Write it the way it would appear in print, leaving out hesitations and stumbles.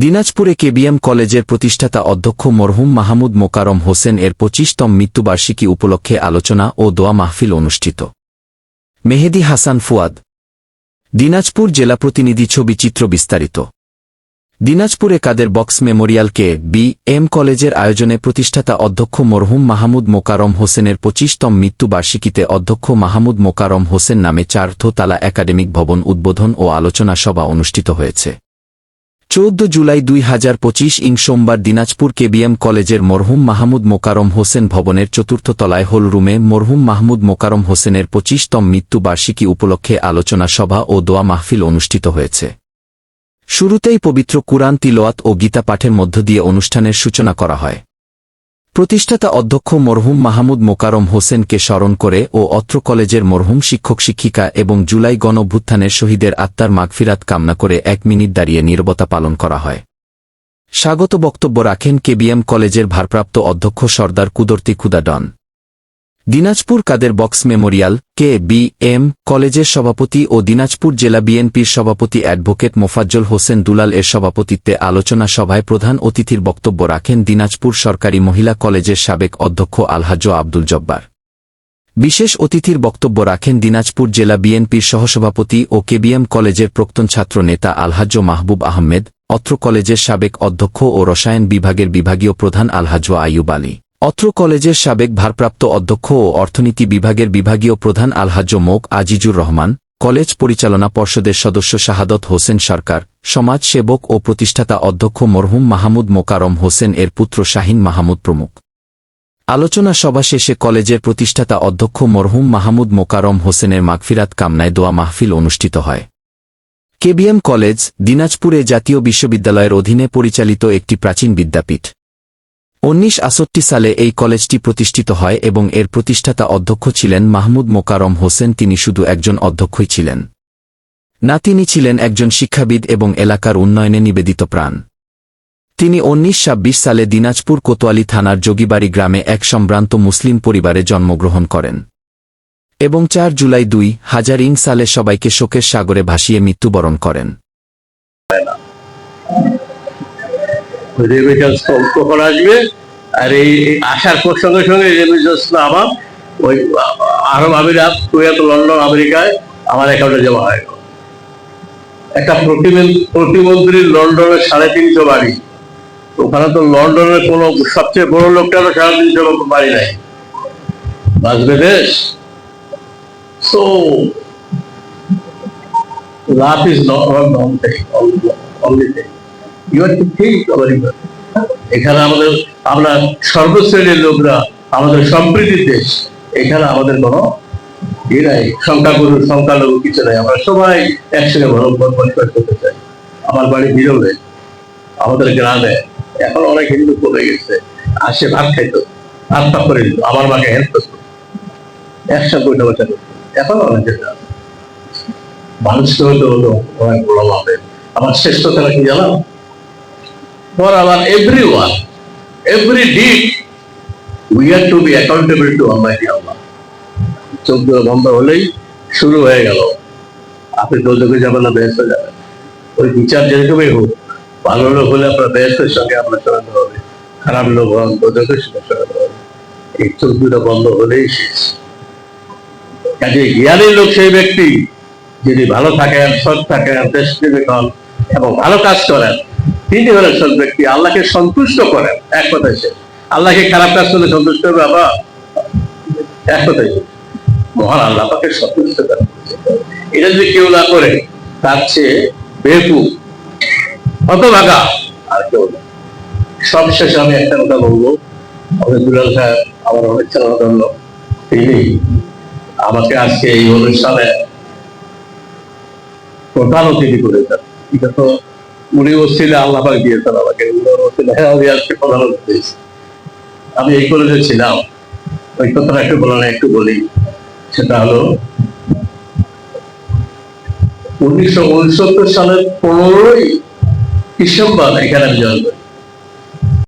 দিনাজপুরে কেবিএম কলেজের প্রতিষ্ঠাতা অধ্যক্ষ মরহুম মাহমুদ মোকারম হোসেন এর ২৫তম মৃত্যুবার্ষিকী উপলক্ষে আলোচনা ও দোয়া মাহফিল অনুষ্ঠিত। মেহেদী হাসান ফুয়াদ, দিনাজপুর জেলা প্রতিনিধি। ছবি চিত্র বিস্তারিত। দিনাজপুরে কাদের বক্স মেমোরিয়াল কে.বি.এম কলেজের আয়োজনে প্রতিষ্ঠাতা অধ্যক্ষ মরহুম মাহমুদ মোকারম হোসেনের ২৫তম মৃত্যুবার্ষিকীতে অধ্যক্ষ মাহমুদ মোকারম হোসেন নামে ৪ তালা একাডেমিক ভবন উদ্বোধন ও আলোচনা সভা অনুষ্ঠিত হয়েছে। ১৪ জুলাই ২০২৫ সোমবার দিনাজপুর কেবিএম কলেজের মরহুম মাহমুদ মোকারম হোসেন ভবনের ৪র্থ তলায় হল রুমে মরহুম মাহমুদ মোকারম হোসেনের ২৫তম মৃত্যুবার্ষিকী উপলক্ষে আলোচনা সভা ও দোয়া মাহফিল অনুষ্ঠিত হয়েছে। শুরুতেই পবিত্র কুরআন তিলাওয়াত ও গীতা পাঠের মধ্য দিয়ে অনুষ্ঠানের সূচনা করা হয়। প্রতিষ্ঠাতা অধ্যক্ষ মরহুম মাহমুদ মোকারম হোসেনকে স্মরণ করে ও অত্র কলেজের মরহুম শিক্ষক শিক্ষিকা এবং জুলাই গণঅভ্যুত্থানের শহীদের আত্মার মাগফিরাত কামনা করে ১ মিনিট দাঁড়িয়ে নীরবতা পালন করা হয়। স্বাগত বক্তব্য রাখেন কেবিএম কলেজের ভারপ্রাপ্ত অধ্যক্ষ সরদার কুদরতি খুদা ডন। দিনাজপুর কাদের বক্স মেমোরিয়াল কে.বি.এম কলেজের সভাপতি ও দিনাজপুর জেলা বিএনপির সভাপতি অ্যাডভোকেট মোফাজ্জল হোসেন দুলাল এর সভাপতিত্বে আলোচনা সভায় প্রধান অতিথির বক্তব্য রাখেন দিনাজপুর সরকারি মহিলা কলেজের সাবেক অধ্যক্ষ আলহাজ্জ আব্দুল জব্বার। বিশেষ অতিথির বক্তব্য রাখেন দিনাজপুর জেলা বিএনপির সহসভাপতি ও কেবিএম কলেজের প্রাক্তন ছাত্র নেতা আলহাজ্জ মাহবুব আহমেদ, অত্র কলেজের সাবেক অধ্যক্ষ ও রসায়ন বিভাগের বিভাগীয় প্রধান আলহাজ্জ আইয়ুব আলী, অত্র কলেজের সাবেক ভারপ্রাপ্ত অধ্যক্ষ ও অর্থনীতি বিভাগের বিভাগীয় প্রধান আলহাজ্জ মোক আজিজুর রহমান, কলেজ পরিচালনা পর্ষদের সদস্য শাহাদত হোসেন সরকার, সমাজ সেবক ও প্রতিষ্ঠাতা অধ্যক্ষ মরহুম মাহমুদ মোকারম হোসেন এর পুত্র শাহিন মাহমুদ প্রমুখ। আলোচনা সভা শেষে কলেজের প্রতিষ্ঠাতা অধ্যক্ষ মরহুম মাহমুদ মোকারম হোসেনের মাগফিরাত কামনায় দোয়া মাহফিল অনুষ্ঠিত হয়। কেবিএম কলেজ দিনাজপুরে জাতীয় বিশ্ববিদ্যালয়ের অধীনে পরিচালিত একটি প্রাচীন বিদ্যাপীঠ। ১৯৬৮ সালে এই কলেজটি প্রতিষ্ঠিত হয় এবং এর প্রতিষ্ঠাতা অধ্যক্ষ ছিলেন মাহমুদ মোকারম হোসেন। তিনি শুধু একজন অধ্যক্ষই ছিলেন না, তিনি ছিলেন একজন শিক্ষাবিদ এবং এলাকার উন্নয়নে নিবেদিত প্রাণ। তিনি ১৯২৬ সালে দিনাজপুর কোতোয়ালি থানার যোগীবাড়ি গ্রামে এক সম্ভ্রান্ত মুসলিম পরিবারে জন্মগ্রহণ করেন এবং ৪ জুলাই ২০০০ সালে সবাইকে শোকের সাগরে ভাসিয়ে মৃত্যুবরণ করেন। রেমিটেন্স কখন আসবে? আর এই আসার সঙ্গে সঙ্গে রেমিটেন্স আমার ওই আরব আমিরাত, কুয়েত, লন্ডন, আমেরিকায় আমার অ্যাকাউন্টে জমা হয়। একটা প্রতিমন্ত্রীর লন্ডনের ৩৫০ বাড়ি, ওখানে তো লন্ডনের কোন সবচেয়ে বড় লোকটারও ৩৫০ বাড়ি নাই। বাঁচবে দেশ? So love is not only thing. এখানে আমাদের আমরা সর্বশ্রেণীর লোকরা, আমাদের সম্প্রীতির দেশ, এখানে আমাদের কোনো ই নাই, সংখ্যাগুরু সংখ্যালঘু কিছু নাই। আমরা সবাই একসঙ্গে বসবাস করতে চাই। আমার বাড়ি বিরলে, আমাদের গ্রামে এখন অনেক হিন্দু কমে গেছে, আসে ভাত খাইতো, আত্মা করে দিত, আমার মাকে হেল্প করতো, একসাথে বসে বসে করতো। এখন অনেক মানুষকে হয়তো হলো অনেক বড় হবে। আমার শ্রেষ্ঠতা কি জানো? For our everyone, every deed, we have to be accountable to Almighty Allah. চোখ বন্ধ হলেই শুরু হয়ে গেল। আপনি দোজখে যাবেন না বেহেশতে যাবেন। ওই বিচার যেরকমই হোক, ভালো লোক হলে আপনার বেহেশতের সঙ্গে আপনার সরাতে হবে, খারাপ লোক হন দোজখের সঙ্গে সরাতে হবে। এই চোখ বন্ধ হলেই শেষ। কাজে জ্ঞানী লোক সেই ব্যক্তি যিনি ভালো থাকেন, সৎ থাকেন, দেশপ্রেমিক হন এবং ভালো কাজ করেন, তিনি হলেন সৎ ব্যক্তি, আল্লাহকে সন্তুষ্ট করেন। এক কথায় শেষ। আল্লাহকে খারাপ কাজ করলে সন্তুষ্ট হবে আবার? এক কথায় মহান আল্লাহ পাকে সন্তুষ্ট করেন। এটা যদি কেউ না করে, তার চেয়ে বেকুব, হতভাগা আর কেউ না। সবশেষে আমি একটা কথা বলবো, আমাদের দুলাল সাহেব আমার অনেক চালানো, তিনি আমাকে আজকে এই অনুষ্ঠানে প্রধান অতিথি করেছেন। এটা তো উনি ওসিলে আল্লাহ পাক দিয়েছেন আমাকে, আমি আজকে প্রধান অতিথি। আমি এই কলেজে ছিলাম, ওই কথাটা একটু একটু বলি। সেটা হলো ১৯৬৯ সালের ১৫ই ডিসেম্বর এখানে আমি জয়েন করি।